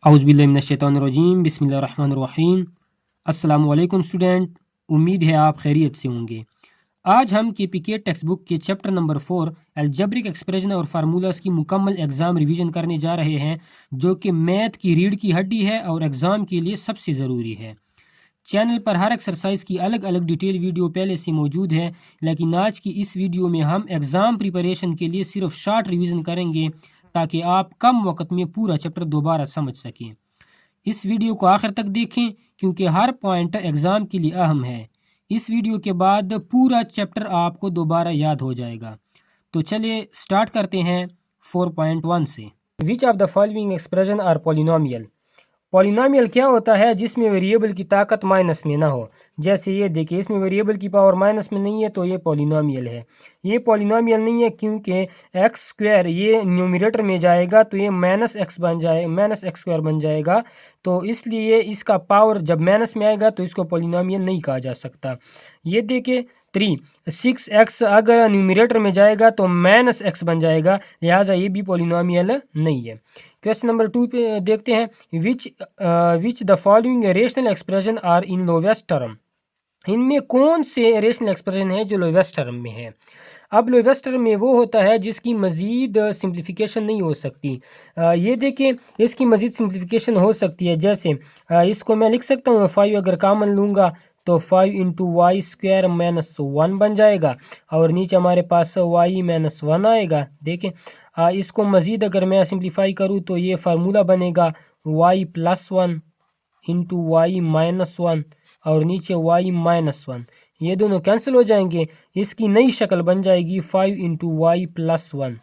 औज़ुबिल्लाहिमिनश्शैतानिर्रजीम बिस्मिल्लाहिर्रहमानिर्रहीम। अस्सलामुअलैकुम स्टूडेंट, उम्मीद है आप खैरियत से होंगे। आज हम केपीके टेक्स्ट बुक के चैप्टर नंबर 4 अलजेब्रिक एक्सप्रेशन और फार्मूलाज की मुकम्मल एग्ज़ाम रिवीजन करने जा रहे हैं, जो कि मैथ की रीढ़ की हड्डी है और एग्ज़ाम के लिए सबसे ज़रूरी है। चैनल पर हर एक्सरसाइज की अलग अलग डिटेल वीडियो पहले से मौजूद है, लेकिन आज की इस वीडियो में हम एग्ज़ाम प्रिपरेशन के लिए सिर्फ शॉर्ट रिवीजन करेंगे ताकि आप कम वक्त में पूरा चैप्टर दोबारा समझ सकें। इस वीडियो को आखिर तक देखें क्योंकि हर पॉइंट एग्ज़ाम के लिए अहम है। इस वीडियो के बाद पूरा चैप्टर आपको दोबारा याद हो जाएगा। तो चलिए स्टार्ट करते हैं 4.1 से। Which of the following expression are polynomial. Polynomial क्या होता है जिसमें वेरिएबल की ताकत माइनस में ना हो। जैसे ये देखिए, इसमें वेरिएबल की पावर माइनस में नहीं है तो ये पॉलिनोमियल है। ये पॉलिनोमियल नहीं है क्योंकि एक्स स्क्वायर ये न्यूमरेटर में जाएगा तो ये माइनस एक्स बन जाए, माइनस एक्स स्क्वायर बन जाएगा। तो इसलिए इसका पावर जब माइनस में आएगा तो इसको पॉलिनोमियल नहीं कहा जा सकता। ये देखिए 6x अगर न्यूमरेटर में जाएगा तो माइनस एक्स बन जाएगा, लिहाजा ये भी पॉलिनोमियल नहीं है। क्वेश्चन नंबर 2 पे देखते हैं, which the following rational expression are in lowest term. इनमें कौन से रेशनल एक्सप्रेशन है जो लोवेस्ट टर्म में है। अब लोवेस्ट टर्म में वो होता है जिसकी मज़ीद सिंप्लीफिकेशन नहीं हो सकती। ये देखिए, इसकी मज़ीद सिंप्लीफिकेशन हो सकती है। जैसे इसको मैं लिख सकता हूँ 5 अगर कॉमन लूँगा तो 5 इंटू वाई स्क्वायर माइनस 1 बन जाएगा और नीचे हमारे पास वाई माइनस 1 आएगा। देखें, इसको मज़ीद अगर मैं सिंप्लीफाई करूँ तो ये फार्मूला बनेगा y plus 1 into y minus 1 और नीचे वाई माइनस 1। ये दोनों कैंसिल हो जाएंगे, इसकी नई शक्ल बन जाएगी 5 इंटू वाई प्लस 1।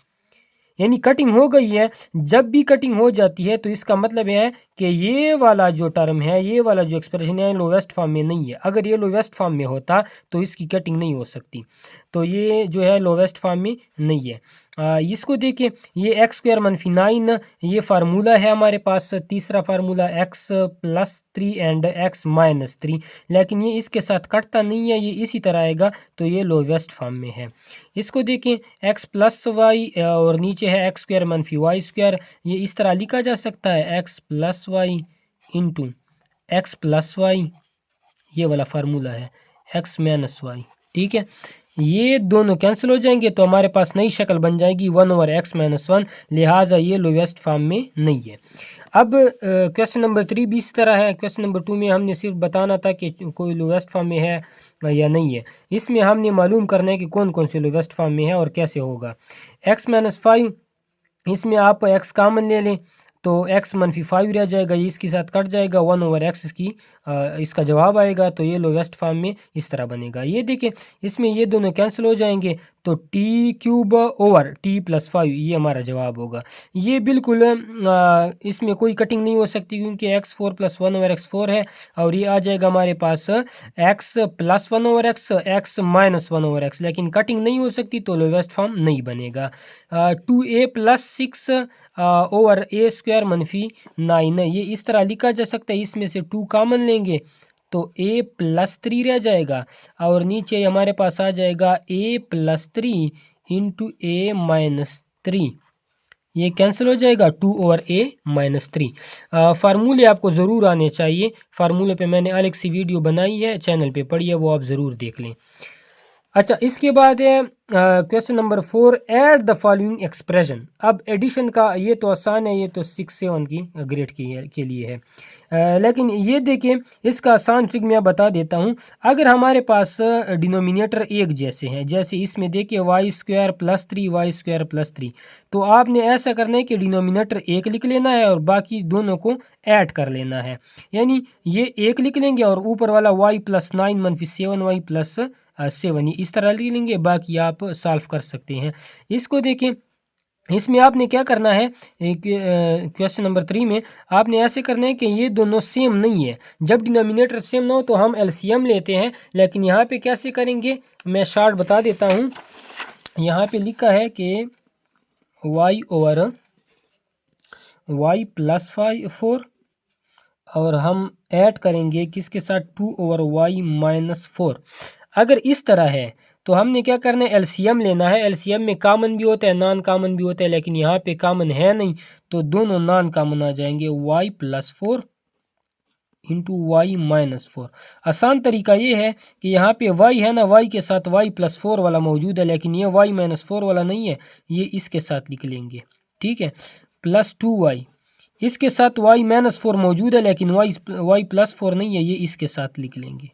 यानी कटिंग हो गई है। जब भी कटिंग हो जाती है तो इसका मतलब है कि ये वाला जो टर्म है, ये वाला जो एक्सप्रेशन है लोवेस्ट फॉर्म में नहीं है। अगर ये लोवेस्ट फॉर्म में होता तो इसकी कटिंग नहीं हो सकती। तो ये जो है लोवेस्ट फॉर्म में नहीं है। इसको देखिए, ये एक्स स्क्वायर मनफी 9 ये फार्मूला है हमारे पास। तीसरा formula x plus 3 and x minus 3, लेकिन ये इसके साथ कटता नहीं है, ये इसी तरह आएगा तो ये लोवेस्ट फॉर्म में है। इसको देखें, एक्स प्लस वाई और नीचे है एक्स स्क्वायर मनफी वाई स्क्वायर। ये इस तरह लिखा जा सकता है x plus y into x plus y, ये वाला फार्मूला है एक्स माइनस वाई। ठीक है, ये दोनों कैंसिल हो जाएंगे तो हमारे पास नई शक्ल बन जाएगी 1 ओवर एक्स माइनस 1, लिहाजा ये लोवेस्ट फॉर्म में नहीं है। अब क्वेश्चन नंबर 3 भी इस तरह है। क्वेश्चन नंबर 2 में हमने सिर्फ बताना था कि कोई लोवेस्ट फॉर्म में है या नहीं है। इसमें हमने मालूम करना है कि कौन कौन से लोवेस्ट फॉर्म में है और कैसे होगा। एक्स माइनस 5, इसमें आप एक्स कॉमन ले लें तो एक्स मनफी 5 रह जाएगा, ये इसके साथ कट जाएगा 1 ओवर एक्स इसका जवाब आएगा। तो ये लोवेस्ट फॉर्म में इस तरह बनेगा। ये देखें, इसमें ये दोनों कैंसिल हो जाएंगे तो T cube over T plus 5 ये हमारा जवाब होगा। ये बिल्कुल इसमें कोई कटिंग नहीं हो सकती क्योंकि एक्स 4 प्लस 1 ओवर एक्स 4 है और ये आ जाएगा हमारे पास x plus 1 over x x minus 1 over x, लेकिन कटिंग नहीं हो सकती तो लोवेस्ट फॉर्म नहीं बनेगा। 2a प्लस 6 ओवर ए स्क्वायर मनफी 9 ये इस तरह लिखा जा सकता है। इसमें से 2 कॉमन लेंगे तो a प्लस 3 रह जाएगा और नीचे हमारे पास आ जाएगा a plus 3 into a minus 3, ये कैंसिल हो जाएगा 2 ओवर a माइनस 3। फार्मूले आपको ज़रूर आने चाहिए। फार्मूले पे मैंने अलग सी वीडियो बनाई है, चैनल पे पढ़िए, वो आप ज़रूर देख लें। अच्छा, इसके बाद है question number 4, add the following expression. अब एडिशन का ये तो आसान है, ये तो 6-7 की ग्रेड के लिए है। लेकिन ये देखिए, इसका आसान ट्रिक मैं बता देता हूँ। अगर हमारे पास डिनोमिनेटर एक जैसे हैं, जैसे इसमें देखिए y square plus 3 y square plus 3, तो आपने ऐसा करना है कि डिनोमिनेटर एक लिख लेना है और बाकी दोनों को ऐड कर लेना है। यानी ये एक लिख लेंगे और ऊपर वाला वाई प्लस 9 मनफी 7 वाई प्लस 7 इस तरह लिख लेंगे, बाकी आप सॉल्व कर सकते हैं। इसको देखें, इसमें आपने क्या करना है, क्वेश्चन नंबर 3 में आपने ऐसे करना है कि ये दोनों सेम नहीं है। जब डिनोमिनेटर सेम ना हो तो हम एलसीएम लेते हैं, लेकिन यहाँ पे कैसे करेंगे मैं शॉर्ट बता देता हूँ। यहाँ पे लिखा है कि वाई ओवर वाई प्लस 4 और हम ऐड करेंगे किसके साथ 2 ओवर वाई माइनस 4। अगर इस तरह है तो हमने क्या करना है, एलसीएम लेना है। एलसीएम में कॉमन भी होता है, नॉन कॉमन भी होता है, लेकिन यहाँ पे कॉमन है नहीं, तो दोनों नॉन कॉमन आ जाएंगे। y+4 into y-4। आसान तरीका ये है कि यहाँ पे y है ना, y के साथ y+4 वाला मौजूद है, लेकिन ये y-4 वाला नहीं है, ये इसके साथ लिख लेंगे। ठीक है, +2y इसके साथ y-4 मौजूद है, लेकिन y+4 नहीं है, ये इसके साथ लिख लेंगे।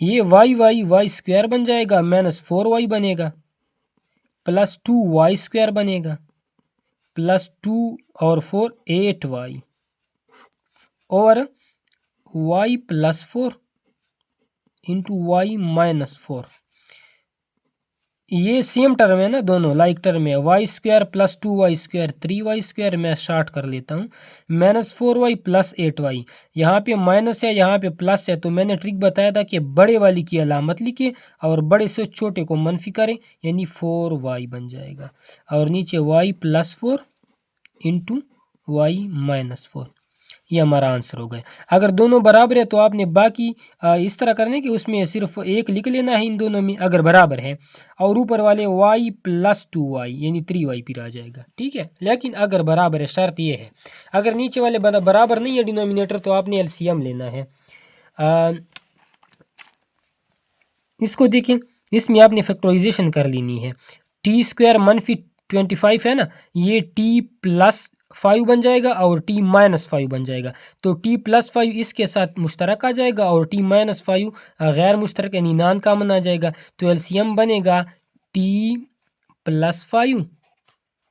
ये y स्क्वायर बन जाएगा, -4y बनेगा, +2y स्क्वायर बनेगा, +2 और 4 8y, और y+4 इंटू y-4। ये सेम टर्म है ना, दोनों लाइक टर्म है। Y square +2y square 3y square, मैं शॉर्ट कर लेता हूँ, -4y +8y। यहाँ पे माइनस है, यहाँ पे प्लस है, तो मैंने ट्रिक बताया था कि बड़े वाली की अलामत लिखे और बड़े से छोटे को मनफी करें, यानी 4y बन जाएगा, और नीचे y+4 इंटू y-4। ये हमारा आंसर हो गया। अगर दोनों बराबर है तो आपने बाकी इस तरह करना है कि उसमें सिर्फ एक लिख लेना है इन दोनों में, अगर बराबर है, और ऊपर वाले y+2y यानी 3y फिर आ जाएगा। ठीक है, लेकिन अगर बराबर है, शर्त ये है, अगर नीचे वाले बराबर नहीं है डिनोमिनेटर, तो आपने एलसीएम लेना है। इसको देखें, इसमें आपने फैक्टराइजेशन कर लेनी है। t² -25 है ना, ये t+5 बन जाएगा और t-5 बन जाएगा, तो t+5 इसके साथ मुश्तरक आ जाएगा और t-5 गैर मुश्तरक यानी नॉन कॉमन आ जाएगा, तो एलसीएम बनेगा t+5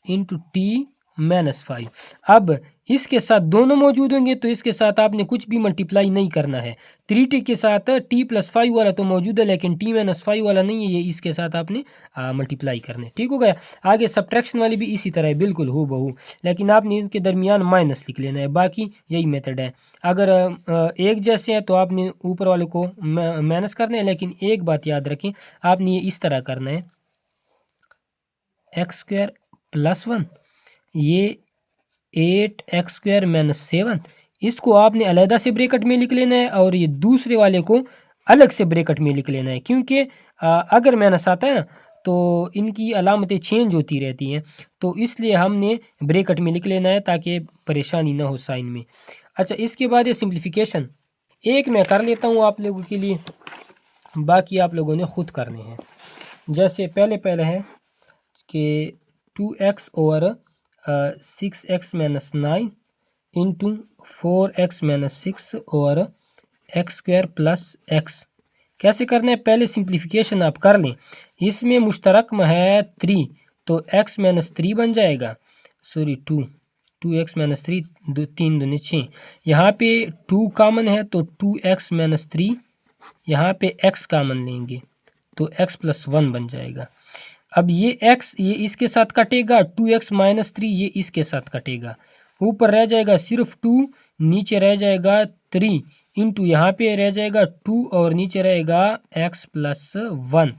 इंटू t-5। अब इसके साथ दोनों मौजूद होंगे, तो इसके साथ आपने कुछ भी मल्टीप्लाई नहीं करना है। 3t के साथ t+5 वाला तो मौजूद है, लेकिन t-5 वाला नहीं है, ये इसके साथ आपने मल्टीप्लाई करने। ठीक हो गया। आगे सब्ट्रैक्शन वाली भी इसी तरह है, बिल्कुल हूबहू, लेकिन आपने इनके दरमियान माइनस लिख लेना है। बाकी यही मेथड है। अगर एक जैसे है तो आपने ऊपर वाले को माइनस करना है, लेकिन एक बात याद रखें, आपने ये इस तरह करना है, x² +1, ये 8x² - 7, इसको आपने अलहदा से ब्रैकेट में लिख लेना है, और ये दूसरे वाले को अलग से ब्रैकेट में लिख लेना है, क्योंकि अगर माइनस आता है ना तो इनकी अलामतें चेंज होती रहती हैं, तो इसलिए हमने ब्रैकेट में लिख लेना है ताकि परेशानी ना हो साइन में। अच्छा, इसके बाद ये सिंप्लीफिकेशन एक मैं कर लेता हूँ आप लोगों के लिए, बाकी आप लोगों ने खुद करने हैं। जैसे पहले है कि 2x over 6x - 9 into 4x - 6 और x² + x। कैसे करना है, पहले सिंप्लीफिकेशन आप कर लें। इसमें मुश्तरक में है 3, तो x - 3 बन जाएगा, सॉरी 2x - 3, 3 दूनी 6। यहाँ पे 2 कॉमन है, तो 2x - 3, यहाँ पे x कॉमन लेंगे तो x + 1 बन जाएगा। अब ये x ये इसके साथ कटेगा, 2x - 3 ये इसके साथ कटेगा, ऊपर रह जाएगा सिर्फ 2, नीचे रह जाएगा 3, इंटू यहाँ पे रह जाएगा 2 और नीचे रहेगा x + 1।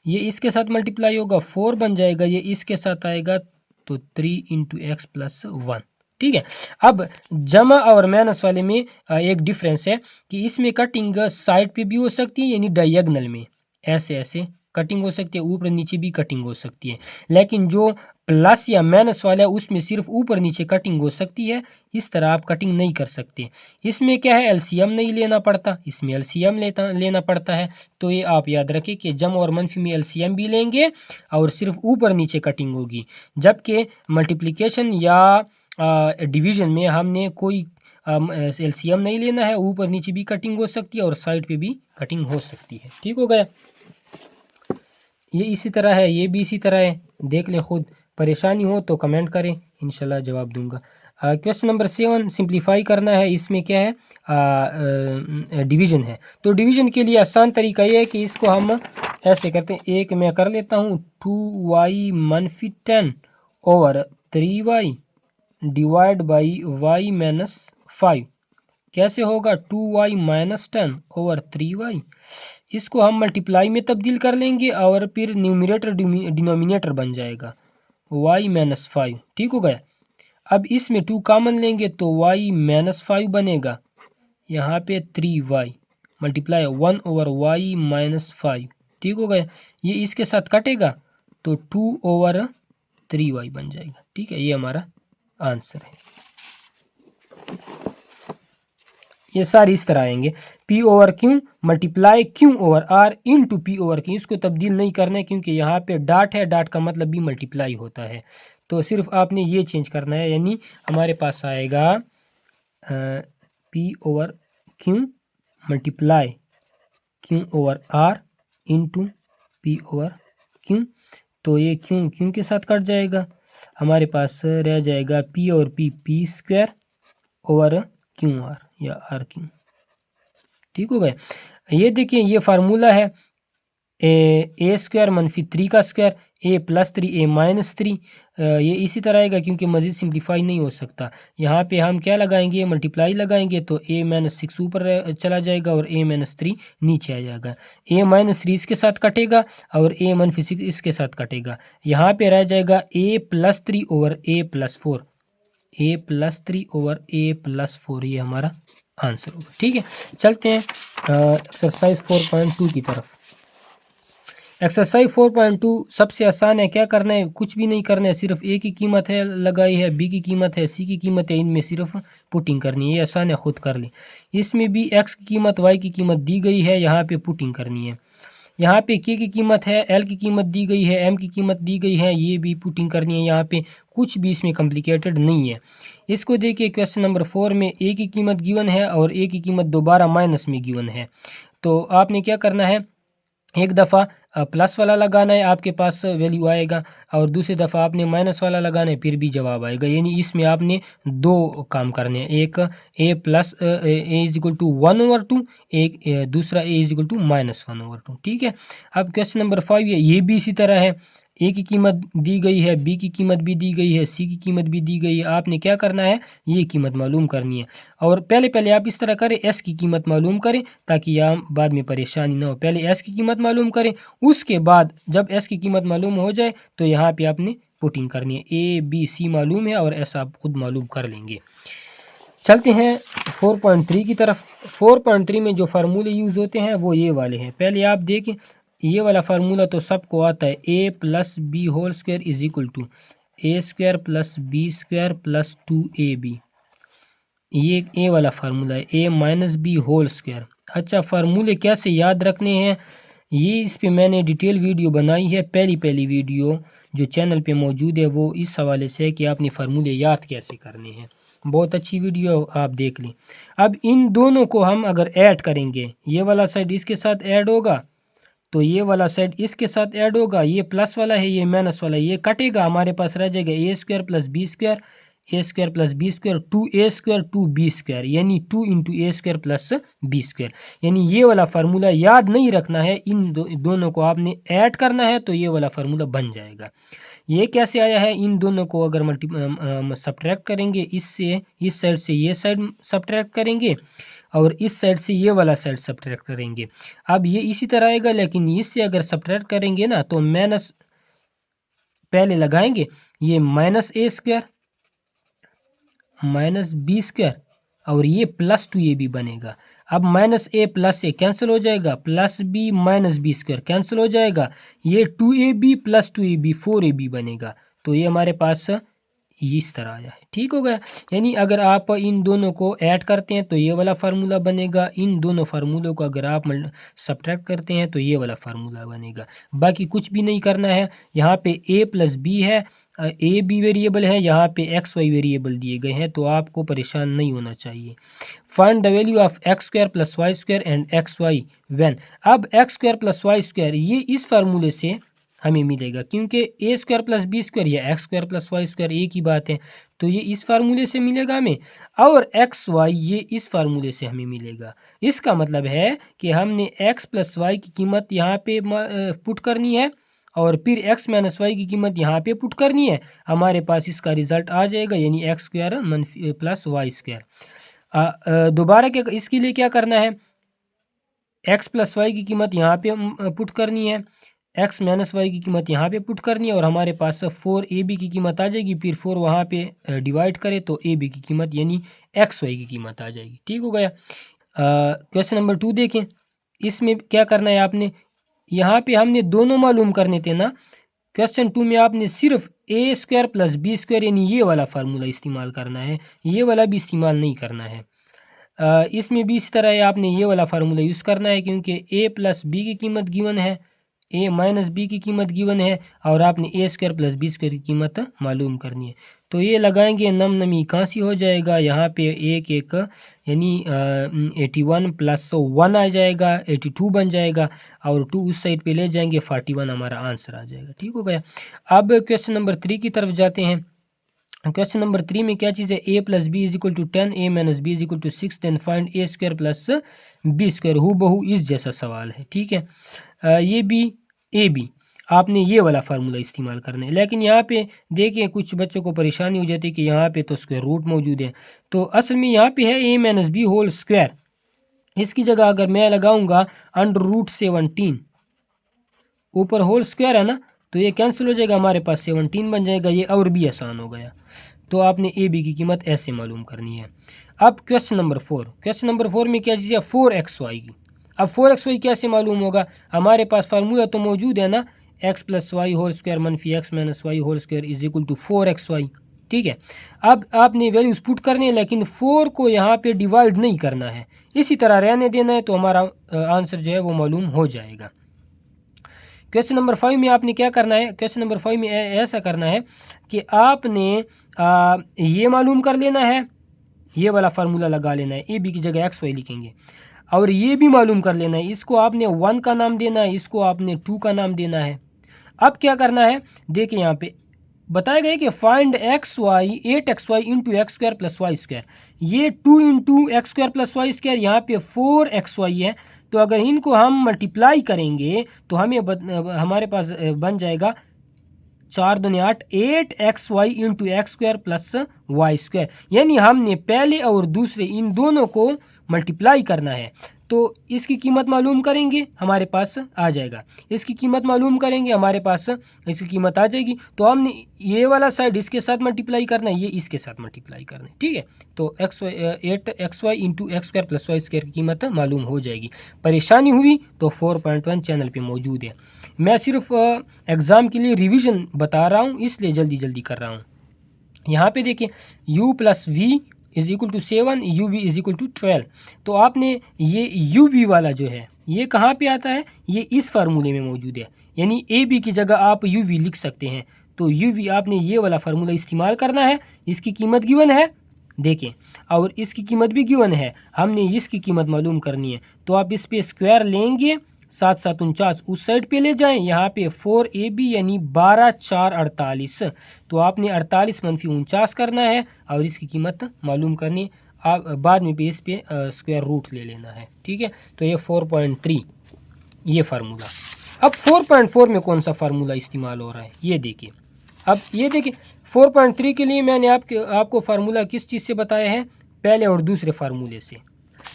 ये इसके साथ मल्टीप्लाई होगा 4 बन जाएगा, ये इसके साथ आएगा तो 3 इंटू x + 1। ठीक है। अब जमा और माइनस वाले में एक डिफरेंस है कि इसमें कटिंग साइड पे भी हो सकती है, यानी डायगोनल में ऐसे ऐसे कटिंग हो सकती है, ऊपर नीचे भी कटिंग हो सकती है, लेकिन जो प्लस या माइनस वाला है उसमें सिर्फ ऊपर नीचे कटिंग हो सकती है, इस तरह आप कटिंग नहीं कर सकते। इसमें क्या है, एलसीएम नहीं लेना पड़ता, इसमें एलसीएम लेना पड़ता है। तो ये आप याद रखें कि जम और मनफी में एलसीएम भी लेंगे और सिर्फ ऊपर नीचे कटिंग होगी, जबकि मल्टीप्लिकेशन या डिवीज़न में हमने कोई एलसीएम नहीं लेना है, ऊपर नीचे भी कटिंग हो सकती है और साइड पे भी कटिंग हो सकती है। ठीक हो गया। ये इसी तरह है, ये भी इसी तरह है, देख लें खुद। परेशानी हो तो कमेंट करें, इंशाल्लाह जवाब दूंगा। क्वेश्चन नंबर 7 सिंप्लीफाई करना है। इसमें क्या है, डिवीज़न है। तो डिवीज़न के लिए आसान तरीका ये है कि इसको हम ऐसे करते हैं, एक मैं कर लेता हूँ 2y - 10 over 3y divide by y - 5। कैसे होगा, 2y - 10 ओवर 3y। इसको हम मल्टीप्लाई में तब्दील कर लेंगे और फिर न्यूमरेटर डिनोमिनेटर बन जाएगा y - 5। ठीक हो गया। अब इसमें 2 कॉमन लेंगे तो y - 5 बनेगा, यहाँ पे 3y मल्टीप्लाई 1 ओवर y - 5 ठीक हो गया। ये इसके साथ कटेगा तो 2/3y बन जाएगा। ठीक है, ये हमारा आंसर है। ये सारे इस तरह आएंगे, P/Q multiply Q/R into P/Q। इसको तब्दील नहीं करना है क्योंकि यहाँ पे डॉट है, डॉट का मतलब भी मल्टीप्लाई होता है, तो सिर्फ आपने ये चेंज करना है। यानी हमारे पास आएगा P/Q multiply Q/R into P/Q। तो ये Q के साथ कट जाएगा, हमारे पास रह जाएगा P/P स्क्वायर QR या RQ। ठीक हो गया। ये देखिए, ये फार्मूला है ए स्क्वायर मनफी 3 का स्क्वायर A+3 A-3। ये इसी तरह आएगा क्योंकि मज़ीद सिंप्लीफाई नहीं हो सकता। यहाँ पे हम क्या लगाएंगे, मल्टीप्लाई लगाएंगे तो A-6 ऊपर चला जाएगा और A-3 नीचे आ जाएगा। A-3 इसके साथ कटेगा और A-6 इसके साथ कटेगा। यहाँ पे रह जाएगा A+3 ओवर A+4, A+3/A+4, ये हमारा आंसर होगा। ठीक है, चलते हैं एक्सरसाइज 4.2 की तरफ। एक्सरसाइज 4.2 सबसे आसान है। क्या करना है, कुछ भी नहीं करना है, सिर्फ ए की कीमत है लगाई है, बी की कीमत है, सी की कीमत है, इनमें सिर्फ पुटिंग करनी है। ये आसान है, खुद कर लें। इसमें भी एक्स की कीमत वाई की कीमत दी गई है, यहाँ पे पुटिंग करनी है। यहाँ पे के की कीमत है, एल की कीमत दी गई है, एम की कीमत दी गई है, ये भी पुटिंग करनी है। यहाँ पे कुछ भी इसमें कॉम्प्लिकेटेड नहीं है। इसको देखिए, क्वेश्चन नंबर 4 में ए की कीमत गिवन है और ए की कीमत दोबारा माइनस में गिवन है। तो आपने क्या करना है, एक दफ़ा प्लस वाला लगाना है, आपके पास वैल्यू आएगा, और दूसरी दफ़ा आपने माइनस वाला लगाना है, फिर भी जवाब आएगा। यानी इसमें आपने दो काम करने हैं, एक A+A=1/2, एक दूसरा A=-1/2। ठीक है। अब क्वेश्चन नंबर 5 है, ये भी इसी तरह है। ए की कीमत दी गई है, बी की कीमत भी दी गई है, सी की कीमत भी दी गई है। आपने क्या करना है, ये कीमत मालूम करनी है। और पहले आप इस तरह करें, एस की कीमत मालूम करें ताकि यहाँ बाद में परेशानी ना हो। पहले एस की कीमत मालूम करें, उसके बाद जब एस की कीमत मालूम हो जाए तो यहाँ पे आपने पुटिंग करनी है। ए बी सी मालूम है और एस आप खुद मालूम कर लेंगे। चलते हैं 4.3 की तरफ। 4.3 में जो फार्मूले यूज़ होते हैं वो ये वाले हैं। पहले आप देखें, ये वाला फार्मूला तो सबको आता है, A+B² A² plus B² + 2AB। ये ए वाला फार्मूला है, A-B²। अच्छा, फार्मूले कैसे याद रखने हैं, ये इस पे मैंने डिटेल वीडियो बनाई है। पहली वीडियो जो चैनल पे मौजूद है वो इस हवाले से है कि आपने फार्मूले याद कैसे करने हैं। बहुत अच्छी वीडियो, आप देख लें। अब इन दोनों को हम अगर ऐड करेंगे, ये वाला साइड इसके साथ ऐड होगा तो ये वाला साइड इसके साथ ऐड होगा, ये प्लस वाला है, ये माइनस वाला है, ये कटेगा, हमारे पास रह जाएगा A² + B², A² + B², 2A² 2B², यानी 2 × A² + B²। यानी ये वाला फार्मूला याद नहीं रखना है, इन दोनों को आपने ऐड करना है तो ये वाला फार्मूला बन जाएगा। ये कैसे आया है, इन दोनों को अगर सब्ट्रैक्ट करेंगे, इससे इस साइड से ये साइड सब्ट्रैक्ट करेंगे और इस साइड से ये वाला साइड सब्ट्रैक्ट करेंगे। अब ये इसी तरह आएगा, लेकिन इससे अगर सब्ट्रैक्ट करेंगे ना तो माइनस पहले लगाएंगे, ये -A² -B² और ये +2AB बनेगा। अब -A + A कैंसिल हो जाएगा, +B -B² कैंसिल हो जाएगा, ये 2AB + 2AB 4AB बनेगा। तो ये हमारे पास इस तरह आया है। ठीक हो गया। यानी अगर आप इन दोनों को ऐड करते हैं तो ये वाला फार्मूला बनेगा, इन दोनों फार्मूलों को अगर आप सब्ट्रैक्ट करते हैं तो ये वाला फार्मूला बनेगा। बाकी कुछ भी नहीं करना है। यहाँ पे A + B है, A B वेरिएबल है, यहाँ पे XY वेरिएबल दिए गए हैं, तो आपको परेशान नहीं होना चाहिए। Find the value of x² + y² and xy when. अब x² + y², ये इस फार्मूले से हमें मिलेगा क्योंकि A² + B² या x² + y² एक ही बात है, तो ये इस फार्मूले से मिलेगा हमें, और XY ये इस फार्मूले से हमें मिलेगा। इसका मतलब है कि हमने x + y की कीमत यहाँ पे पुट करनी है और फिर x - y की कीमत यहाँ पे पुट करनी है, हमारे पास इसका रिजल्ट आ जाएगा, यानी x² + y²। दोबारा क्या इसके लिए क्या करना है, x + y की कीमत यहाँ पे पुट करनी है, x - y की कीमत यहाँ पे पुट करनी है, और हमारे पास 4AB की कीमत आ जाएगी। फिर 4 वहाँ पे डिवाइड करें तो AB की कीमत यानी XY की कीमत आ जाएगी। ठीक हो गया। क्वेश्चन नंबर 2 देखें, इसमें क्या करना है आपने, यहाँ पे हमने दोनों मालूम करने थे ना। क्वेश्चन 2 में आपने सिर्फ ए स्क्वायर प्लस बी स्क्वायर यानी ये वाला फार्मूला इस्तेमाल करना है, ये वाला भी इस्तेमाल नहीं करना है। इसमें भी इस तरह है, आपने ये वाला फार्मूला यूज़ करना है क्योंकि ए प्लस बी की कीमत गिवन है, ए माइनस बी की कीमत गिवन है और आपने ए स्क्वायर प्लस बी स्क्वायर की कीमत मालूम करनी है। तो ये लगाएंगे, नम नमी खांसी हो जाएगा, यहाँ पे एक एक यानी 81 प्लस 1 आ जाएगा, 82 बन जाएगा और 2 उस साइड पे ले जाएंगे, 41 हमारा आंसर आ जाएगा। ठीक हो गया। अब क्वेश्चन नंबर 3 की तरफ जाते हैं। क्वेश्चन नंबर 3 में क्या चीज़ है, a plus b is equal to 10, a minus b is equal to 6, then find a square plus b square. हु बहू इस जैसा सवाल है। ठीक है, ये भी ए बी आपने ये वाला फार्मूला इस्तेमाल करना है। लेकिन यहाँ पे देखिए कुछ बच्चों को परेशानी हो जाती है कि यहाँ पे तो स्क्वायर रूट मौजूद है, तो असल में यहाँ पे है ए माइनस बी होल स्क्वायर। इसकी जगह अगर मैं लगाऊंगा अंडर रूट 17, ऊपर होल स्क्वायर है ना, तो ये कैंसिल हो जाएगा, हमारे पास 17 बन जाएगा। ये और भी आसान हो गया। तो आपने ए बी की कीमत ऐसे मालूम करनी है। अब क्वेश्चन नंबर 4, क्वेश्चन नंबर 4 में क्या चीज़ है, 4xy की। अब 4xy कैसे मालूम होगा, हमारे पास फार्मूला तो मौजूद है ना, x plus y whole square मनफी x minus y whole square is equal to 4xy। ठीक है, अब आपने वैल्यूज पुट करने हैं, लेकिन 4 को यहाँ पे डिवाइड नहीं करना है, इसी तरह रहने देना है, तो हमारा आंसर जो है वो मालूम हो जाएगा। क्वेश्चन नंबर 5 में आपने क्या करना है, क्वेश्चन नंबर 5 में ऐसा करना है कि आपने ये मालूम कर लेना है, ये वाला फार्मूला लगा लेना है, ए बी की जगह एक्स वाई लिखेंगे, और ये भी मालूम कर लेना है, इसको आपने 1 का नाम देना है, इसको आपने 2 का नाम देना है। अब क्या करना है, देखिए यहाँ पे बताया गया कि find x y 8xy into x square plus y square. ये 2 into x square plus y square, यहाँ पे 4xy है, तो अगर इनको हम मल्टीप्लाई करेंगे तो हमें हमारे पास बन जाएगा 4 दूनी 8, 8xy into x square plus y square. यानी हमने पहले और दूसरे इन दोनों को मल्टीप्लाई करना है, तो इसकी कीमत मालूम करेंगे, हमारे पास आ जाएगा। इसकी कीमत मालूम करेंगे, हमारे पास इसकी कीमत आ जाएगी। तो हमने ये वाला साइड इसके साथ मल्टीप्लाई करना है, ये इसके साथ मल्टीप्लाई करना है। ठीक है, तो 8xy into x square plus y square की कीमत मालूम हो जाएगी। परेशानी हुई तो 4.1 चैनल पे मौजूद है। मैं सिर्फ एग्ज़ाम के लिए रिवीजन बता रहा हूँ, इसलिए जल्दी जल्दी कर रहा हूँ। यहाँ पे देखिए u plus v is equal to 7, u v is equal to 12। तो आपने ये यू वी वाला जो है ये कहाँ पे आता है, ये इस फार्मूले में मौजूद है, यानी ए बी की जगह आप यू वी लिख सकते हैं। तो यू वी आपने ये वाला फार्मूला इस्तेमाल करना है, इसकी कीमत गिवन है देखें, और इसकी कीमत भी गिवन है, हमने इसकी कीमत मालूम करनी है। तो आप इस पे स्क्वायर लेंगे, 7 7 49 उस साइड पे ले जाएं, यहाँ पे 4ab यानी 12 4 48। तो आपने 48 मनफी 49 करना है और इसकी कीमत मालूम करनी, आप बाद में भी इस पे स्क्वायर रूट ले लेना है। ठीक है, तो ये 4.3 ये फार्मूला। अब 4.4 में कौन सा फार्मूला इस्तेमाल हो रहा है ये देखिए। अब ये देखिए 4.3 के लिए मैंने आपको फार्मूला किस चीज़ से बताया है, पहले और दूसरे फार्मूले से।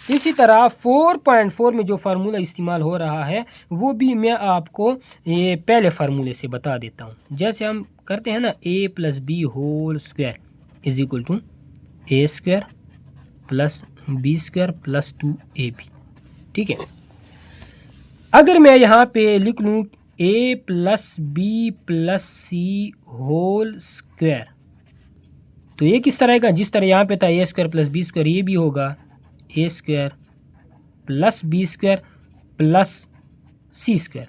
इसी तरह 4.4 में जो फार्मूला इस्तेमाल हो रहा है वो भी मैं आपको ये पहले फार्मूले से बता देता हूँ। जैसे हम करते हैं ना, a plus b whole square is equal to a square plus b square plus 2ab। ठीक है, अगर मैं यहाँ पे लिख लूँ a plus b plus c whole square, तो ये किस तरह का, जिस तरह यहाँ पे था a square plus b square, ये भी होगा a square plus b square plus c square,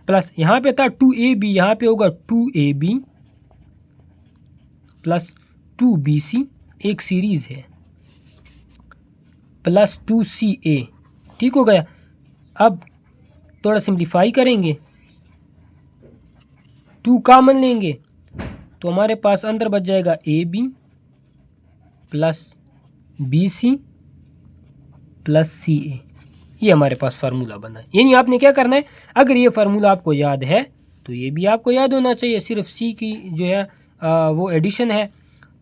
plus यहाँ पे था 2ab, यहाँ पे होगा 2ab प्लस 2bc, एक सीरीज है, प्लस 2ca। ठीक हो गया। अब थोड़ा सिंप्लीफाई करेंगे, 2 कॉमन लेंगे, तो हमारे पास अंदर बच जाएगा ab plus bc plus CA। ये हमारे पास फार्मूला बना है। यानी आपने क्या करना है, अगर ये फार्मूला आपको याद है तो ये भी आपको याद होना चाहिए, सिर्फ C की जो है वो एडिशन है।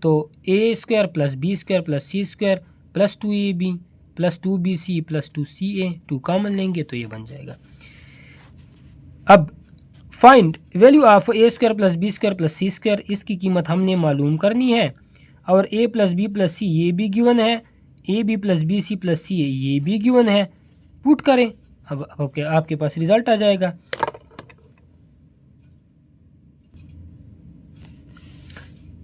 तो a square plus b square plus c square plus 2ab plus 2bc plus 2ca, 2 common लेंगे तो ये बन जाएगा। अब find value of a square plus b square plus c square, इसकी कीमत हमने मालूम करनी है। और a plus b plus c ये भी गिवन है, a b plus b c plus c ये भी गिवन है। पुट करें, अब आपके पास रिजल्ट आ जाएगा।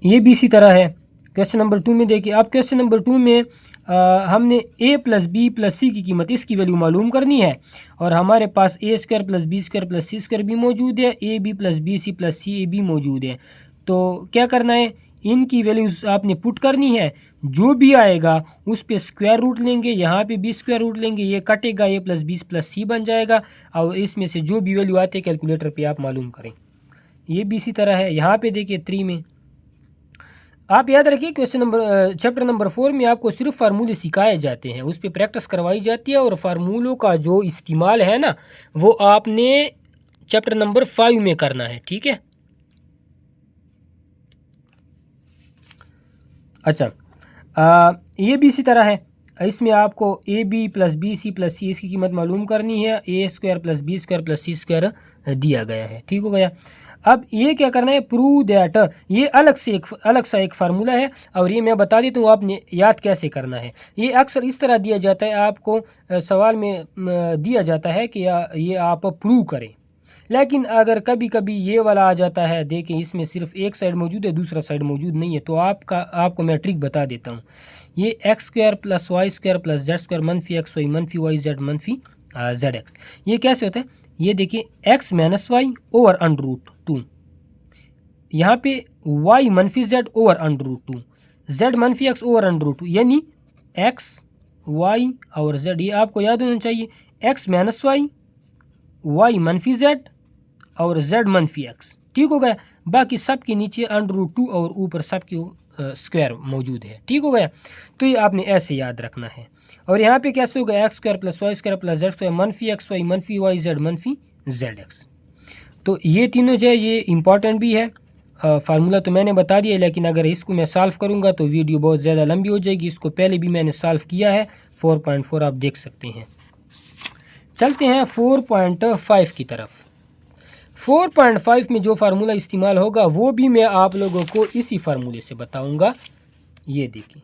ये भी इसी तरह है। क्वेश्चन नंबर 2 में देखिए, अब क्वेश्चन नंबर 2 में हमने a plus b plus c की कीमत, इसकी वैल्यू मालूम करनी है और हमारे पास a square plus b square plus c square भी मौजूद है, a b plus b c plus c a भी मौजूद है। तो क्या करना है, इनकी वैल्यूज़ आपने पुट करनी है, जो भी आएगा उस पे स्क्वायर रूट लेंगे, यहाँ पे भी स्क्वायर रूट लेंगे, ये कटेगा, ए प्लस बी प्लस सी बन जाएगा और इसमें से जो भी वैल्यू आते हैं कैलकुलेटर पे आप मालूम करें। ये भी इसी तरह है। यहाँ पे देखिए 3 में आप याद रखिए, क्वेश्चन नंबर चैप्टर नंबर 4 में आपको सिर्फ फार्मूले सिखाए जाते हैं, उस पर प्रैक्टिस करवाई जाती है और फार्मूलों का जो इस्तेमाल है ना वो आपने चैप्टर नंबर 5 में करना है, ठीक है। अच्छा, ये भी इसी तरह है। इसमें आपको a b plus b c plus c इसकी कीमत मालूम करनी है, a square plus b square plus c square दिया गया है, ठीक हो गया। अब ये क्या करना है, प्रूव दैट, ये अलग सा एक फार्मूला है और ये मैं बता देता हूँ आपने याद कैसे करना है। ये अक्सर इस तरह दिया जाता है आपको, सवाल में दिया जाता है कि ये आप प्रूव करें, लेकिन अगर कभी कभी ये वाला आ जाता है, देखें इसमें सिर्फ एक साइड मौजूद है दूसरा साइड मौजूद नहीं है, तो आपको मैं ट्रिक बता देता हूँ। ये x square plus y square plus z square मनफी एक्स वाई मनफी वाई जेड मनफी जेड एक्स, ये कैसे होता है, ये देखिए x minus y over under root 2, यहाँ पे वाई मनफी z over under root 2, z मनफी एक्स ओवर अंडर रूट 2, यानी एक्स वाई और जेड, ये आपको याद होना चाहिए, एक्स माइनस वाई, वाई मनफी जेड और जेड मनफी एक्स, ठीक हो गया। बाकी सब के नीचे अंडर रूट 2 और ऊपर सब के स्क्वायर मौजूद है, ठीक हो गया। तो ये आपने ऐसे याद रखना है। और यहाँ पे कैसे होगा, x square plus y square plus z square मनफी एक्स वाई मनफी वाई जेड मनफी जेड एक्स। तो ये तीनों जो है ये इंपॉर्टेंट भी है। फार्मूला तो मैंने बता दिया, लेकिन अगर इसको मैं सॉल्व करूँगा तो वीडियो बहुत ज़्यादा लंबी हो जाएगी, इसको पहले भी मैंने सॉल्व किया है, 4.4 आप देख सकते हैं। चलते हैं 4.5 की तरफ। 4.5 में जो फार्मूला इस्तेमाल होगा वो भी मैं आप लोगों को इसी फार्मूले से बताऊंगा। ये देखिए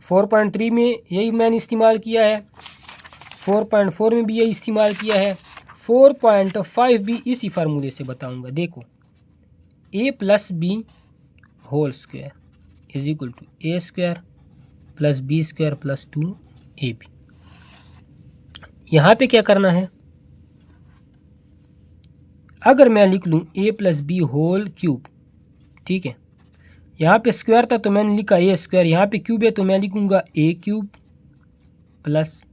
4.3 में यही मैंने इस्तेमाल किया है, 4.4 में भी यही इस्तेमाल किया है, 4.5 भी इसी फार्मूले से बताऊंगा। देखो a plus b whole square is equal to a square plus b square plus 2ab। यहाँ पे क्या करना है, अगर मैं लिख लूँ ए प्लस बी होल क्यूब, ठीक है, यहाँ पे स्क्वायर था तो मैंने लिखा ए स्क्वायर, यहाँ पे क्यूब है तो मैं लिखूँगा a cube plus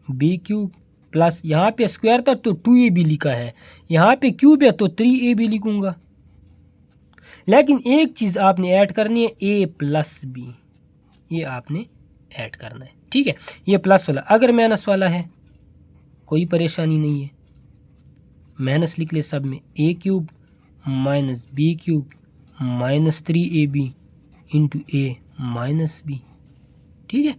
b cube plus, यहाँ पे स्क्वायर था तो 2ab लिखा है, यहाँ पे क्यूब है तो 3ab लिखूँगा। लेकिन एक चीज़ आपने ऐड करनी है, ए प्लस बी, ये आपने ऐड करना है, ठीक है। ये प्लस वाला, अगर माइनस वाला है कोई परेशानी नहीं है, माइनस लिख ले सब में, a cube minus b cube minus 3ab into a minus b, ठीक है।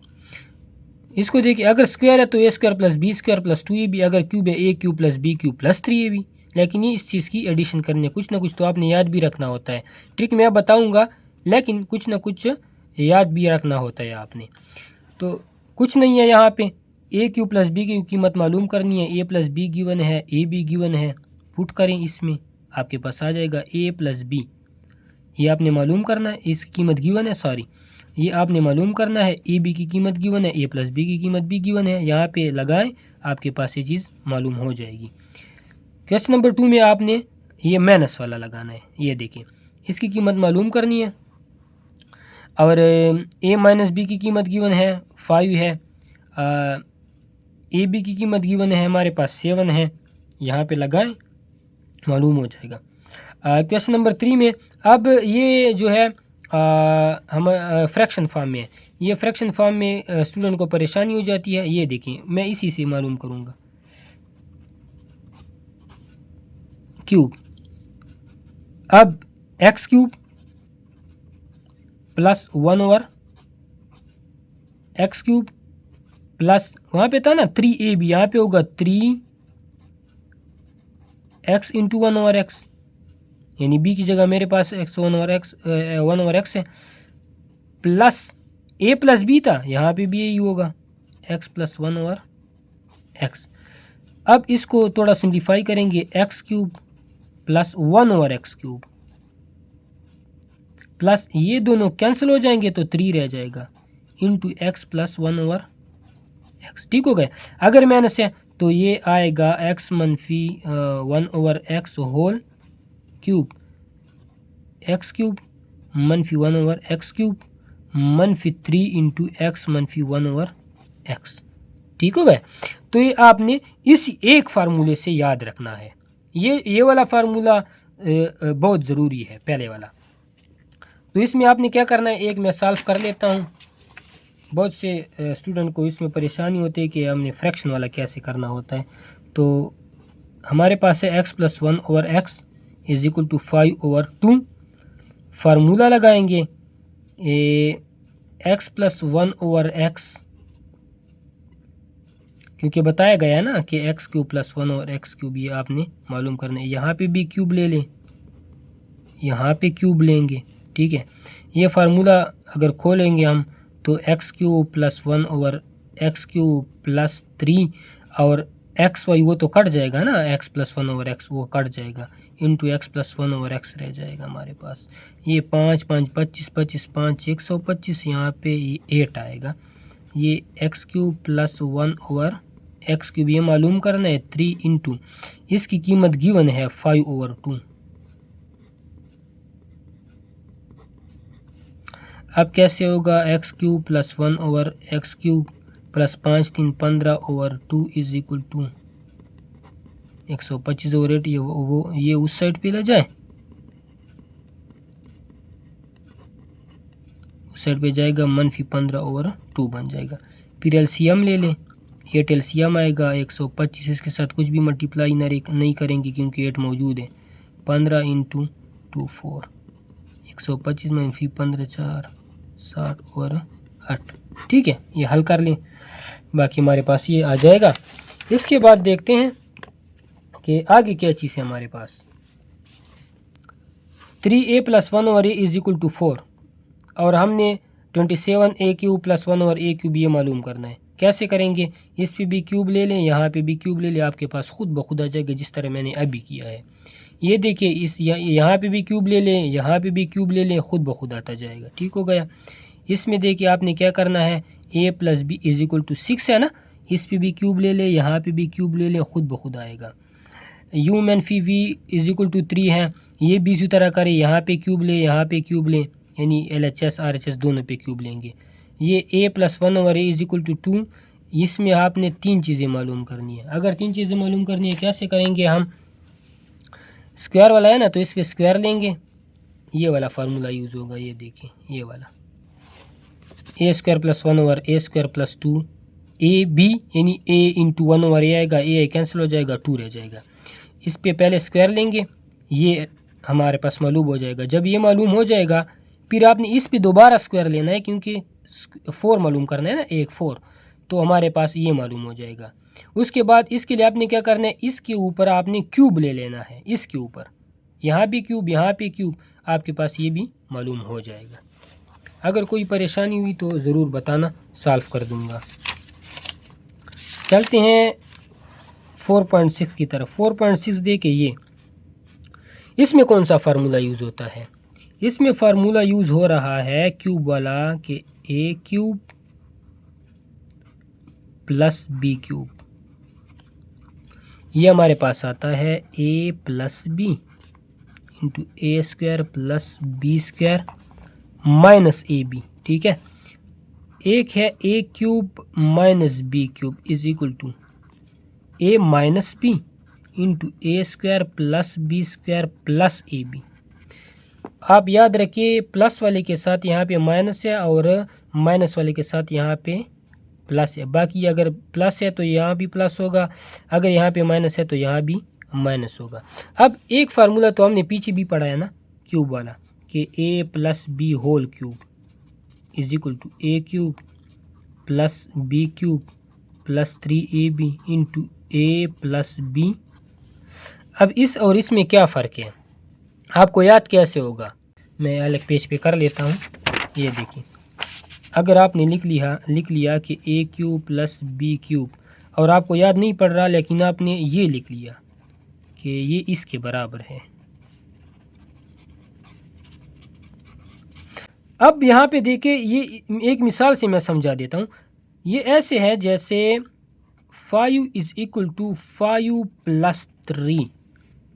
इसको देखिए, अगर स्क्वायर है तो a square plus b square plus 2ab, अगर क्यूब है a cube plus b cube plus 3ab। लेकिन ये इस चीज़ की एडिशन करनी है, कुछ ना कुछ तो आपने याद भी रखना होता है। ट्रिक मैं बताऊंगा लेकिन कुछ ना कुछ याद भी रखना होता है आपने। तो कुछ नहीं है, यहाँ पे ए क्यू प्लस बी की कीमत मालूम करनी है, ए प्लस बी गिवन है, ए बी गिवन है, पुट करें इसमें आपके पास आ जाएगा ए प्लस बी, ये आपने मालूम करना है, इसकी कीमत गिवन है, सॉरी ये आपने मालूम करना है, ए बी की कीमत गिवन है, ए प्लस बी की कीमत भी गिवन है, यहाँ पे लगाएं आपके पास ये चीज़ मालूम हो जाएगी। क्वेश्चन नंबर 2 में आपने ये माइनस वाला लगाना है, ये देखिए इसकी कीमत मालूम करनी है और ए माइनस बी की कीमत गिवन है 5 है, ए बी की कीमत गिवन है हमारे पास 7 है, यहाँ पे लगाएं मालूम हो जाएगा। क्वेश्चन नंबर 3 में अब ये जो है हम फ्रैक्शन फॉर्म में है, ये फ्रैक्शन फॉर्म में स्टूडेंट को परेशानी हो जाती है। ये देखिए मैं इसी से मालूम करूँगा, क्यूब, अब x cube plus 1 over x cube plus, वहाँ पे था ना 3ab, यहाँ पे होगा 3x इंटू 1 ओवर एक्स, यानी b की जगह मेरे पास x 1 ओवर एक्स है, प्लस a प्लस b था, यहाँ पे भी यही होगा x प्लस 1 ओवर एक्स। अब इसको थोड़ा सिंप्लीफाई करेंगे, x cube plus 1/x³ plus ये दोनों कैंसिल हो जाएंगे तो 3 रह जाएगा इंटू एक्स प्लस 1/x। ठीक हो गए। अगर माइनस है तो ये आएगा x मनफी 1/x whole cube, x cube मनफी 1/x³ मनफी 3 इंटू एक्स मनफी 1/x। ठीक हो गए। तो ये आपने इस एक फार्मूले से याद रखना है। ये वाला फार्मूला बहुत ज़रूरी है, पहले वाला। तो इसमें आपने क्या करना है, एक मैं सॉल्व कर लेता हूँ। बहुत से स्टूडेंट को इसमें परेशानी होती है कि हमने फ्रैक्शन वाला कैसे करना होता है। तो हमारे पास है x plus 1/x is equal to 5/2। Formula लगाएंगे x प्लस 1/x, क्योंकि बताया गया है ना कि x³ प्लस 1/x³ ये आपने मालूम करना है। यहाँ पे भी क्यूब ले लें, यहाँ पे क्यूब लेंगे। ठीक है, ये फार्मूला अगर खोलेंगे हम तो x³ प्लस 1/x³ प्लस 3 और xy वो तो कट जाएगा ना, x प्लस 1/x वो कट जाएगा इंटू एक्स प्लस 1/x रह जाएगा हमारे पास। ये 5 5 25 25 5 125, यहाँ पे 8 आएगा। ये x³ प्लस 1/x³ ये मालूम करना है 3 इंटू इसकी कीमत गिवन है 5/2। अब कैसे होगा, x³ plus 1/x³ plus 5 3 15/2 is equal to 125/8। ये उस साइड पे ले जाए, उस साइड पे जाएगा मनफी 15/2 बन जाएगा। फिर एलसीएम ले लें, 8 एलसीएम आएगा 125, इसके साथ कुछ भी मल्टीप्लाई नहीं करेंगे क्योंकि 8 मौजूद है। 15 इंटू 2 4, 125 मनफी 15 4 60/8। ठीक है, ये हल कर लें, बाकी हमारे पास ये आ जाएगा। इसके बाद देखते हैं कि आगे क्या चीज़ है हमारे पास। 3a plus 1/a is equal to 4 और हमने 27a³ प्लस 1/a³ ये मालूम करना है। कैसे करेंगे, इस पे भी क्यूब ले लें, यहाँ पे भी क्यूब ले लें, आपके पास खुद ब खुद आ जाएगा जिस तरह मैंने अभी किया है। ये देखिए, इस यहाँ पे भी क्यूब ले लें, यहाँ पे भी क्यूब ले लें, खुद ब खुद आता जाएगा। ठीक हो गया। इसमें देखिए आपने क्या करना है, a plus b is equal to 6 है ना, इस पे भी क्यूब ले लें, यहाँ पे भी क्यूब ले लें, खुद ब खुद आएगा। u मनफी v इज इक्वल टू 3 है, ये भी इसी तरह करें, यहाँ पे क्यूब लें, यहाँ पे क्यूब लें, यानी LHS RHS दोनों पे क्यूब लेंगे। ये a plus 1/a is equal to 2, इसमें आपने 3 चीज़ें मालूम करनी है। अगर 3 चीज़ें मालूम करनी है कैसे करेंगे, हम स्क्वायर वाला है ना तो इस पर स्क्वायर लेंगे, ये वाला फार्मूला यूज़ होगा। ये देखिए ये वाला a² plus 1/a² plus 2ab यानी a इंटू 1/a आएगा, a कैंसिल हो जाएगा, 2 रह जाएगा। इस पे पहले स्क्वायर लेंगे, ये हमारे पास मालूम हो जाएगा। जब ये मालूम हो जाएगा फिर आपने इस पे दोबारा स्क्वायर लेना है, क्योंकि 4 मालूम करना है ना, 1 4, तो हमारे पास ये मालूम हो जाएगा। उसके बाद इसके लिए आपने क्या करना है, इसके ऊपर आपने क्यूब ले लेना है, इसके ऊपर यहाँ भी क्यूब, यहाँ पे क्यूब, आपके पास ये भी मालूम हो जाएगा। अगर कोई परेशानी हुई तो ज़रूर बताना, सॉल्व कर दूंगा। चलते हैं 4.6 की तरफ। 4.6 देखे, ये इसमें कौन सा फार्मूला यूज़ होता है, इसमें फार्मूला यूज़ हो रहा है क्यूब वाला कि a³ प्लस b³, ये हमारे पास आता है a plus b into a² plus b² minus ab। ठीक है, एक है a³ minus b³ is equal to a minus b into a² plus b² plus ab। आप याद रखिए, प्लस वाले के साथ यहाँ पे माइनस है और माइनस वाले के साथ यहाँ पे प्लस है। बाकी अगर प्लस है तो यहाँ भी प्लस होगा, अगर यहाँ पे माइनस है तो यहाँ भी माइनस होगा। अब एक फार्मूला तो हमने पीछे भी पढ़ा है ना, क्यूब वाला, कि a plus b whole cube is equal to a³ plus b³ plus 3ab into a plus b। अब इस और इसमें क्या फ़र्क है, आपको याद कैसे होगा, मैं अलग पेज पे कर लेता हूँ। ये देखिए, अगर आपने लिख लिया कि a³ प्लस b³ और आपको याद नहीं पड़ रहा, लेकिन आपने ये लिख लिया कि ये इसके बराबर है। अब यहाँ पे देखिए, ये एक मिसाल से मैं समझा देता हूँ। ये ऐसे है जैसे 5 इज़ इक्वल टू 5 प्लस 3।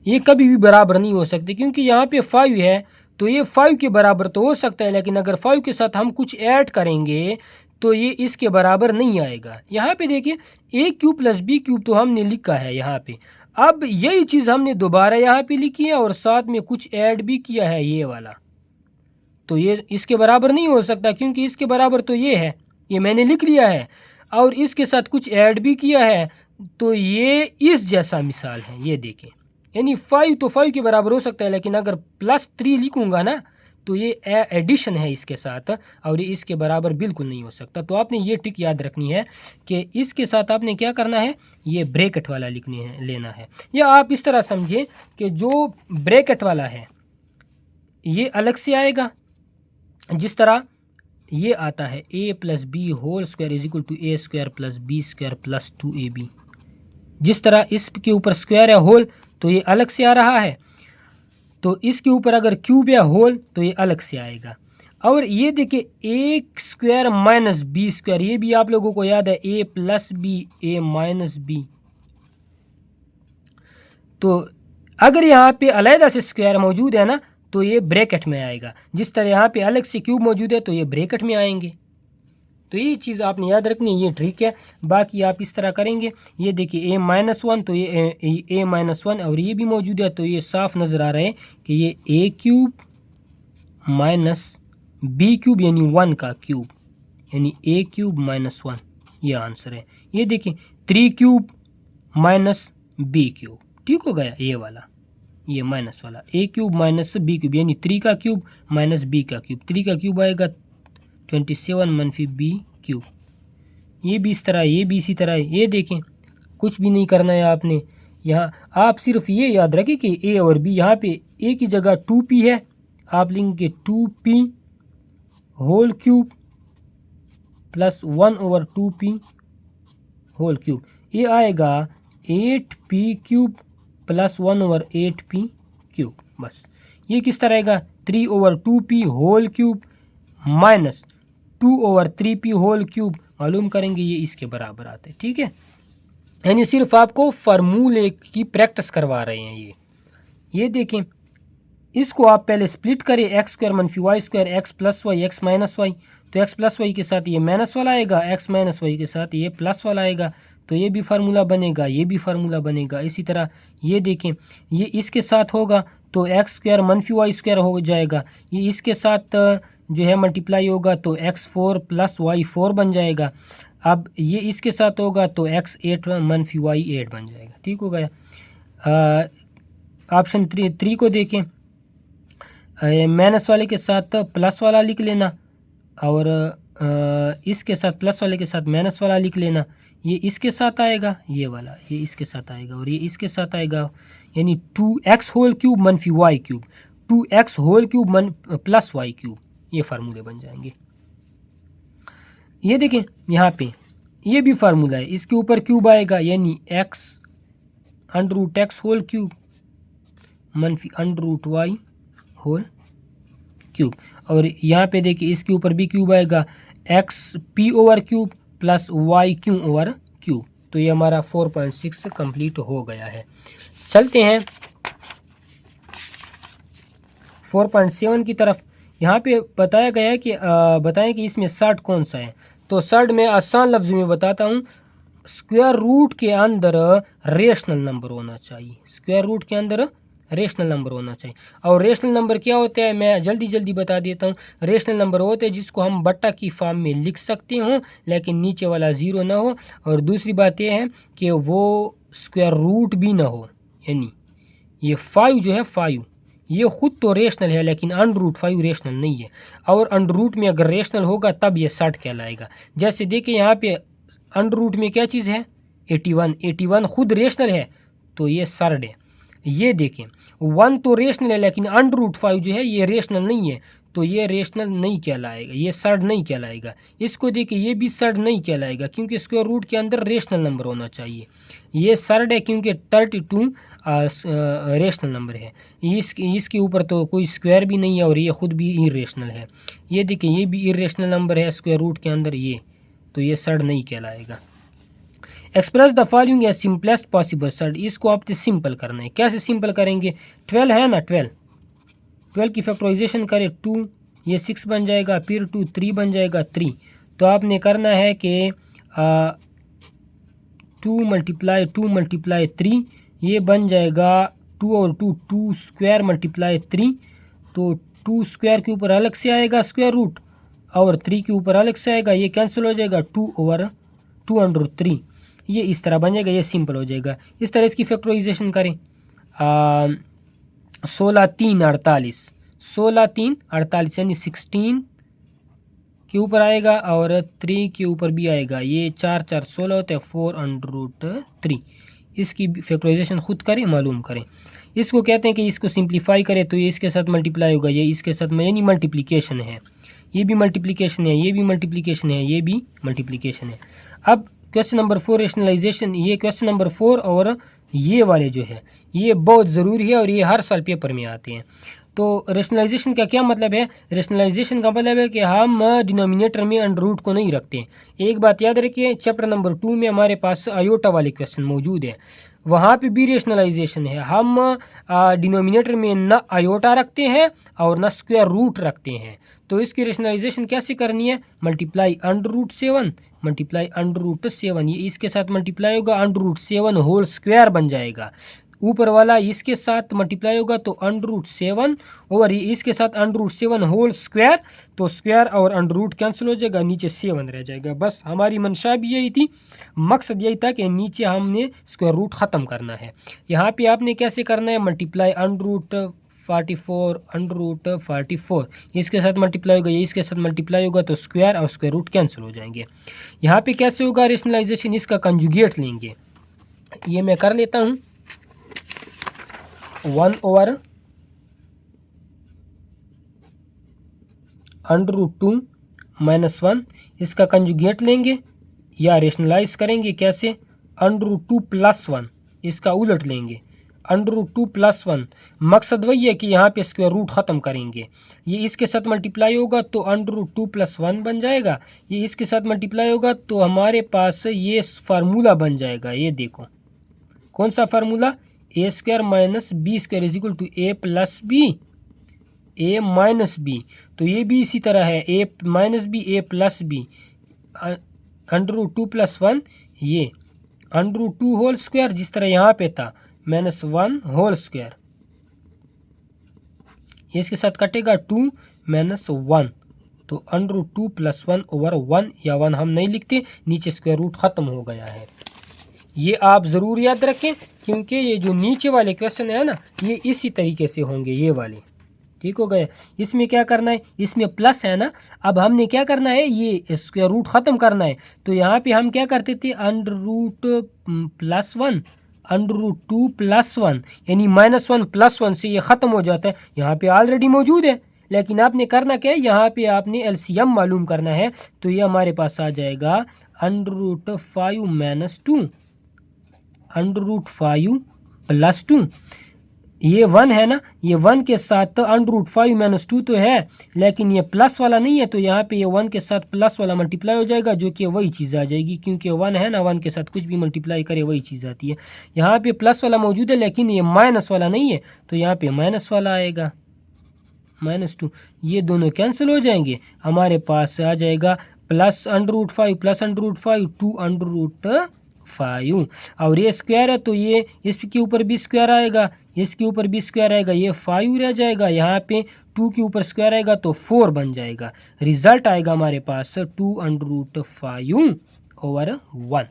ये कभी भी बराबर नहीं हो सकते, क्योंकि यहाँ पे 5 है तो ये 5 के बराबर तो हो सकता है, लेकिन अगर 5 के साथ हम कुछ ऐड करेंगे तो ये इसके बराबर नहीं आएगा। यहाँ पे देखिए ए क्यूब प्लस बी क्यूब तो हमने लिखा है यहाँ पे। अब यही चीज़ हमने दोबारा यहाँ पे लिखी है और साथ में कुछ ऐड भी किया है ये वाला, तो ये इसके बराबर नहीं हो सकता, क्योंकि इसके बराबर तो ये है, ये मैंने लिख लिया है, और इसके साथ कुछ ऐड भी किया है, तो ये इस जैसा मिसाल है। ये देखें, यानी 5 तो 5 के बराबर हो सकता है, लेकिन अगर +3 लिखूंगा ना तो ये एडिशन है इसके साथ, और ये इसके बराबर बिल्कुल नहीं हो सकता। तो आपने ये ट्रिक याद रखनी है कि इसके साथ आपने क्या करना है, ये ब्रैकेट वाला लेना है। या आप इस तरह समझिए कि जो ब्रैकेट वाला है ये अलग से आएगा, जिस तरह ये आता है a plus b whole square is equal to a square plus b square plus 2ab। जिस तरह इसके ऊपर स्क्वायर है होल तो ये अलग से आ रहा है, तो इसके ऊपर अगर क्यूब या होल तो ये अलग से आएगा। और ये देखिए ए स्क्वायर माइनस बी स्क्वायर, ये भी आप लोगों को याद है, a plus B A minus B. तो अगर यहाँ पे अलग से स्क्वायर मौजूद है ना तो ये ब्रैकेट में आएगा, जिस तरह यहाँ पे अलग से क्यूब मौजूद है तो ये ब्रैकेट में आएंगे। तो ये चीज़ आपने याद रखनी है, ये ट्रिक है। बाकी आप इस तरह करेंगे, ये देखिए a-1 तो ये a-1 और ये भी मौजूद है, तो ये साफ नज़र आ रहा है कि ये a cube minus b cube यानी 1 का क्यूब, यानी a क्यूब माइनस 1, ये आंसर है। ये देखिए 3 क्यूब माइनस बी क्यूब, ठीक हो गया ये वाला, ये माइनस वाला a cube minus b cube यानी 3 का क्यूब माइनस बी का क्यूब। 3 का क्यूब आएगा 27 मनफी बी क्यूब। ये भी इस तरह, ये भी इसी तरह है। ये देखें, कुछ भी नहीं करना है आपने, यहाँ आप सिर्फ ये याद रखें कि a और b, यहाँ पे a की जगह 2p है, आप लिखेंगे 2p whole cube plus 1/2p whole cube. ये आएगा 8p cube plus 1/8p cube. बस ये किस तरह आएगा, 3/2p whole cube minus 2/3p whole cube. मालूम करेंगे ये इसके बराबर आते हैं, ठीक है। यानी सिर्फ आपको फार्मूले की प्रैक्टिस करवा रहे हैं ये देखें, इसको आप पहले स्प्लिट करें, एक्स स्क्वायर मनफी y square x plus y x minus y, तो एक्स प्लस वाई के साथ ये माइनस वाला आएगा, एक्स माइनस वाई के साथ ये प्लस वाला आएगा, तो ये भी फार्मूला बनेगा, ये भी फार्मूला बनेगा। इसी तरह ये देखें, ये इसके साथ होगा तो एक्स स्क्वायर मनफी वाई स्क्वायर हो जाएगा, ये इसके साथ जो है मल्टीप्लाई होगा तो x4 प्लस y4 बन जाएगा। अब ये इसके साथ होगा तो x8 मनफी y8 बन जाएगा, ठीक हो गया। ऑप्शन 3 को देखें, माइनस वाले के साथ प्लस वाला लिख लेना, और इसके साथ प्लस वाले के साथ माइनस वाला लिख लेना। ये इसके साथ आएगा, ये वाला ये इसके साथ आएगा, और ये इसके साथ आएगा, यानी 2x होल क्यूब मनफी y cube, 2x whole cube plus y cube, ये फार्मूले बन जाएंगे। ये देखें यहाँ पे ये भी फार्मूला है, इसके ऊपर क्यूब आएगा, यानी x √x होल क्यूब मनफी √y होल क्यूब, और यहाँ पे देखिए इसके ऊपर भी क्यूब आएगा, x p/क्यूब प्लस y/क्यूब। तो ये हमारा 4.6 कंप्लीट हो गया है। चलते हैं 4.7 की तरफ। यहाँ पे बताया गया है कि बताएं कि इसमें सर्ड कौन सा है। तो सर्ड में आसान लफ्ज़ में बताता हूँ, स्क्वायर रूट के अंदर रेशनल नंबर होना चाहिए, स्क्वायर रूट के अंदर रेशनल नंबर होना चाहिए। और रेशनल नंबर क्या होता है, मैं जल्दी बता देता हूँ। रेशनल नंबर होते हैं जिसको हम बट्टा की फॉर्म में लिख सकते हो, लेकिन नीचे वाला ज़ीरो ना हो, और दूसरी बात यह है कि वो स्क्वायर रूट भी ना हो। यानी ये 5 जो है 5 ये ख़ुद तो रेशनल है, लेकिन √5 रेशनल नहीं है, और √रूट में अगर रेशनल होगा तब ये सर्ड कहलाएगा। जैसे देखिए यहाँ पे √रूट में क्या चीज़ है, 81 ख़ुद रेशनल है तो ये सर्ड है। ये देखें 1 तो रेशनल है, लेकिन √5 जो है ये रेशनल नहीं है, तो ये रेशनल नहीं कहलाएगा, ये सर्ड नहीं कहलाएगा। इसको देखिए ये भी सर्ड नहीं कहलाएगा क्योंकि स्क्वायर रूट के अंदर रेशनल नंबर होना चाहिए। ये सर्ड है क्योंकि 32 रेशनल नंबर है। इसके ऊपर तो कोई स्क्वायर भी नहीं है और ये ख़ुद भी इरेशनल है। ये देखिए ये भी इरेशनल नंबर है स्क्वायर रूट के अंदर, ये तो ये सर्ड नहीं कहलाएगा। Express the following as simplest possible surd, इसको आपको सिंपल करना है। कैसे सिंपल करेंगे? 12 है ना, 12 की फैक्टराइजेशन करें 2, ये 6 बन जाएगा, फिर 2 3 बन जाएगा 3। तो आपने करना है कि 2 मल्टीप्लाई 3, ये बन जाएगा 2 और 2 स्क्वायर मल्टीप्लाई 3। तो 2 स्क्वायर के ऊपर अलग से आएगा स्क्वायर रूट और 3 के ऊपर अलग से आएगा, ये कैंसिल हो जाएगा 2/3। ये इस तरह बन जाएगा, ये सिंपल हो जाएगा। इस तरह इसकी फैक्टराइजेशन करें 16 3 48, 16 3 48 यानी 16 के ऊपर आएगा और 3 के ऊपर भी आएगा, ये 4 4 16 होता है 4/3। इसकी फैक्टराइजेशन खुद करें, मालूम करें। इसको कहते हैं कि इसको सिंप्लीफाई करें तो ये इसके साथ मल्टीप्लाई होगा, ये इसके साथ यानी मल्टीप्लिकेशन है, ये भी मल्टीप्लिकेशन है, ये भी मल्टीप्लिकेशन है, ये भी मल्टीप्लिकेशन है। अब क्वेश्चन नंबर 4 रेशनलाइजेशन, ये क्वेश्चन नंबर 4 और ये वाले जो है ये बहुत ज़रूरी है और ये हर साल पेपर में आते हैं। तो रेशनलाइजेशन का क्या मतलब है? रेशनलाइजेशन का मतलब है कि हम डिनोमिनेटर में अंडर रूट को नहीं रखते। एक बात याद रखिए, चैप्टर नंबर 2 में हमारे पास आयोटा वाले क्वेश्चन मौजूद है, वहाँ पे भी रेशनलाइजेशन है। हम डिनोमिनेटर में न आयोटा रखते हैं और न स्क्वायर रूट रखते हैं। तो इसकी रेशनलाइजेशन कैसे करनी है? Multiply under root 7 multiply under root 7, ये इसके साथ मल्टीप्लाई होगा अंडर रूट 7 होल स्क्वायर बन जाएगा। ऊपर वाला इसके साथ मल्टीप्लाई होगा तो अंडर रूट 7 और इसके साथ अंडर रूट 7 होल स्क्वायर, तो स्क्वायर और अंडर रूट कैंसिल हो जाएगा, नीचे 7 रह जाएगा। बस हमारी मंशा भी यही थी, मकसद यही था कि नीचे हमने स्क्वायर रूट ख़त्म करना है। यहाँ पे आपने कैसे करना है? Multiply under root 44 under root 44, इसके साथ मल्टीप्लाई होगा, ये इसके साथ मल्टीप्लाई होगा तो स्क्वायर और स्क्वायर रूट कैंसिल हो जाएंगे। यहाँ पे कैसे होगा रेशनलाइजेशन? इसका कंजुगेट लेंगे, ये मैं कर लेता हूँ 1/√2 -1, इसका कंजुगेट लेंगे या रेशनलाइज करेंगे कैसे? √2 + 1, इसका उलट लेंगे √2 + 1। मकसद वही है कि यहाँ पे स्क्वायर रूट ख़त्म करेंगे। ये इसके साथ मल्टीप्लाई होगा तो √2 + 1 बन जाएगा, ये इसके साथ मल्टीप्लाई होगा तो हमारे पास ये फार्मूला बन जाएगा। ये देखो कौन सा formula? a² - b² = a + b, a - b। तो ये भी इसी तरह है, a - b a + b, √2 + 1, ये √2 होल स्क्वायर जिस तरह यहाँ पे था -1 होल स्क्वायर, इसके साथ कटेगा 2 - 1, तो √2 + 1/1, या 1 हम नहीं लिखते, नीचे स्क्वायर रूट ख़त्म हो गया है। ये आप ज़रूर याद रखें क्योंकि ये जो नीचे वाले क्वेश्चन है ना, ये इसी तरीके से होंगे, ये वाले। ठीक हो गया। इसमें क्या करना है? इसमें प्लस है ना, अब हमने क्या करना है? ये स्क्वायर रूट ख़त्म करना है। तो यहाँ पे हम क्या करते थे? √2 + 1 √2 + 1, यानी -1 + 1 से ये ख़त्म हो जाता है। यहाँ पे ऑलरेडी मौजूद है, लेकिन आपने करना क्या है? यहाँ पे आपने एलसीएम मालूम करना है। तो ये हमारे पास आ जाएगा √5 - 2 √5 + 2, ये 1 है ना, ये 1 के साथ तो √5 - 2 तो है, लेकिन ये प्लस वाला नहीं है, तो यहाँ पे ये 1 के साथ प्लस वाला मल्टीप्लाई हो जाएगा, जो कि वही चीज़ आ जाएगी, क्योंकि 1 है ना, 1 के साथ कुछ भी मल्टीप्लाई करे वही चीज़ आती है। यहाँ पे प्लस वाला मौजूद है लेकिन ये माइनस वाला नहीं है, तो यहाँ पे माइनस वाला आएगा -2, ये दोनों कैंसिल हो जाएंगे। हमारे पास आ जाएगा प्लस √5 + √5 2√5, और ये स्क्वायर है तो ये इसके ऊपर भी स्क्वायर आएगा, इसके ऊपर भी स्क्वायर आएगा, ये 5 रह जाएगा। यहाँ पे 2 के ऊपर स्क्वायर आएगा तो 4 बन जाएगा। रिजल्ट आएगा हमारे पास 2√5/1।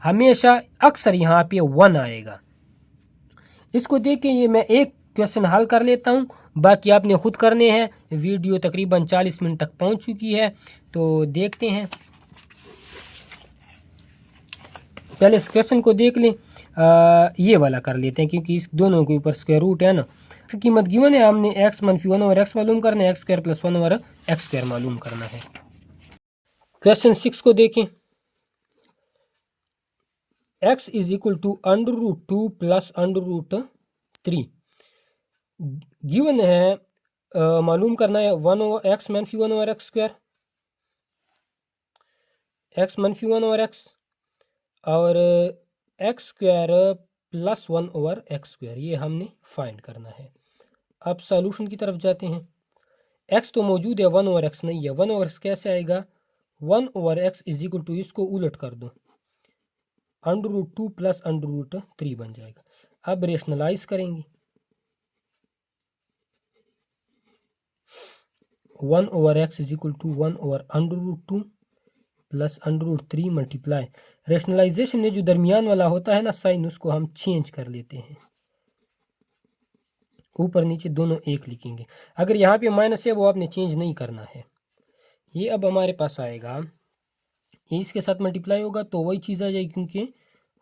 हमेशा अक्सर यहाँ पे 1 आएगा। इसको देख के ये मैं एक क्वेश्चन हल कर लेता हूँ, बाकी आपने खुद करने हैं। वीडियो तकरीबन 40 मिनट तक पहुँच चुकी है, तो देखते हैं। पहले इस क्वेश्चन को देख लें, ये वाला कर लेते हैं क्योंकि इस दोनों के ऊपर स्क्वायर रूट है ना। की कीमत गिवन है, हमने x - 1 ओवर x मालूम करना है, x square plus 1 over x square मालूम करना है। क्वेश्चन 6 को देखें। x is equal to √2 plus √3 given है, मालूम करना है 1 over x - 1 over x square, x - 1 over x और x square plus 1 over x square, ये हमने फाइंड करना है। अब सॉल्यूशन की तरफ जाते हैं। x तो मौजूद है, 1 ओवर x नहीं है। 1 ओवर x कैसे आएगा? 1 over x is equal to, इसको उलट कर दो, √2 प्लस √3 बन जाएगा। अब रेशनलाइज करेंगे, 1 over x is equal to 1 over √2 plus √3 multiply, rationalisation में जो दरमियान वाला होता है ना साइन, उसको हम चेंज कर लेते हैं, ऊपर नीचे दोनों एक लिखेंगे। अगर यहाँ पे माइनस है वो आपने चेंज नहीं करना है। ये अब हमारे पास आएगा, ये इसके साथ मल्टीप्लाई होगा तो वही चीज़ आ जाएगी, क्योंकि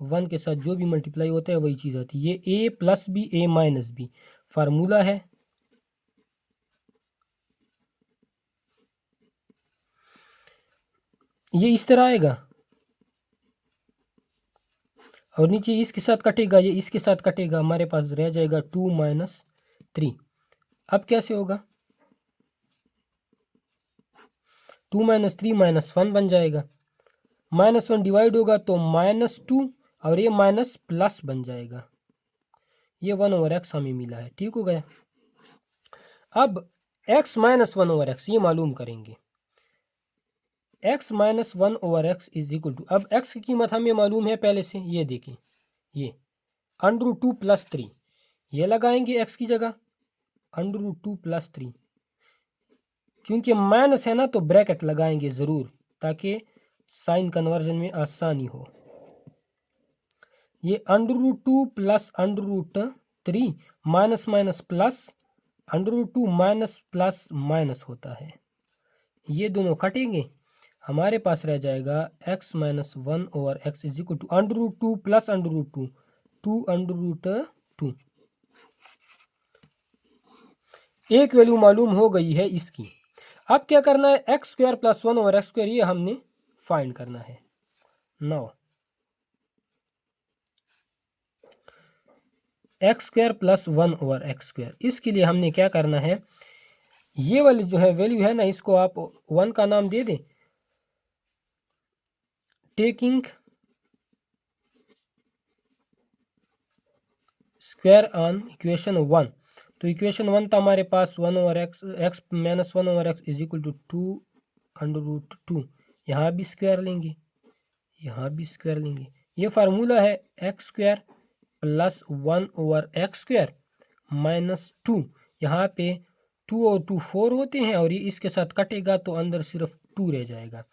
1 के साथ जो भी मल्टीप्लाई होता है वही चीज़ आती है। ये a plus b a minus b formula है। ये इस तरह आएगा और नीचे इसके साथ कटेगा, ये इसके साथ कटेगा, हमारे पास रह जाएगा 2 - 3। अब कैसे होगा? 2 - 3 -1 बन जाएगा, -1 डिवाइड होगा तो -2 और ये माइनस प्लस बन जाएगा। ये 1 ओवर x हमें मिला है, ठीक हो गया। अब x - 1 ओवर x ये मालूम करेंगे, x - 1 over x is equal to, अब x की कीमत हमें मालूम है पहले से, ये देखें, ये √2 प्लस 3, ये लगाएंगे x की जगह, √2 प्लस 3, चूंकि माइनस है ना तो ब्रैकेट लगाएंगे ज़रूर, ताकि साइन कन्वर्जन में आसानी हो। ये √2 plus √3 minus minus plus, √2 minus plus minus होता है, ये दोनों कटेंगे, हमारे पास रह जाएगा x - 1 over x is equal to √2 plus √2 2 एक वैल्यू मालूम हो गई है इसकी। अब क्या करना है, x square plus 1 over x square ये हमने फाइंड करना है। Now x square plus 1 over x square, इसके लिए हमने क्या करना है, ये वाली जो है वैल्यू है ना, इसको आप 1 का नाम दे दें, टेकिंग स्क्वायर ऑन इक्वेशन 1। तो इक्वेशन 1 था हमारे पास 1 over x, x minus 1 over x is equal to 2 यहाँ भी स्क्वायर लेंगे, यहाँ भी स्क्वायर लेंगे। ये फार्मूला है x square plus 1 over x square -2, यहाँ पे 2 और 2 4 होते हैं और ये इसके साथ कटेगा तो अंदर सिर्फ 2 रह जाएगा।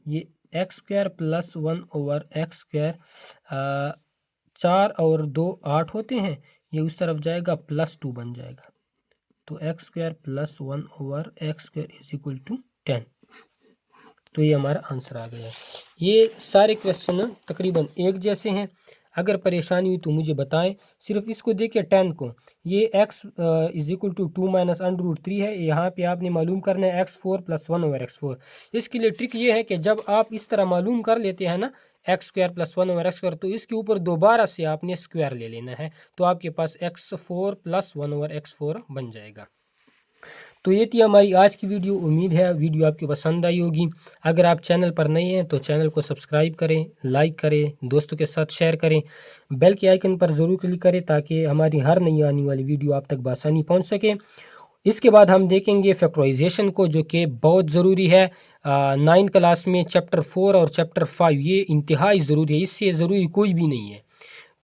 ये x square plus 1 over x square, 4 और 2 8 होते हैं, ये उस तरफ जाएगा +2 बन जाएगा। तो x square plus 1 over x square is equal to 10। तो ये हमारा आंसर आ गया। ये सारे क्वेश्चन तकरीबन एक जैसे हैं। अगर परेशानी हुई तो मुझे बताएं। सिर्फ इसको देखिए 10 को, ये x is equal to 2 minus √3 है, यहाँ पे आपने मालूम करना है x4 प्लस 1 ओवर x4। इसके लिए ट्रिक ये है कि जब आप इस तरह मालूम कर लेते हैं ना x square plus 1 over x square, तो इसके ऊपर दोबारा से आपने स्क्वायर ले लेना है, तो आपके पास x4 प्लस 1 ओवर x4 बन जाएगा। तो ये थी हमारी आज की वीडियो। उम्मीद है वीडियो आपको पसंद आई होगी। अगर आप चैनल पर नए हैं तो चैनल को सब्सक्राइब करें, लाइक करें, दोस्तों के साथ शेयर करें, बेल के आइकन पर ज़रूर क्लिक करें ताकि हमारी हर नई आने वाली वीडियो आप तक बआसानी पहुंच सके। इसके बाद हम देखेंगे फैक्टराइजेशन को, जो कि बहुत ज़रूरी है 9 क्लास में। चैप्टर 4 और चैप्टर 5 ये इंतहाई ज़रूरी है, इससे ज़रूरी कोई भी नहीं है।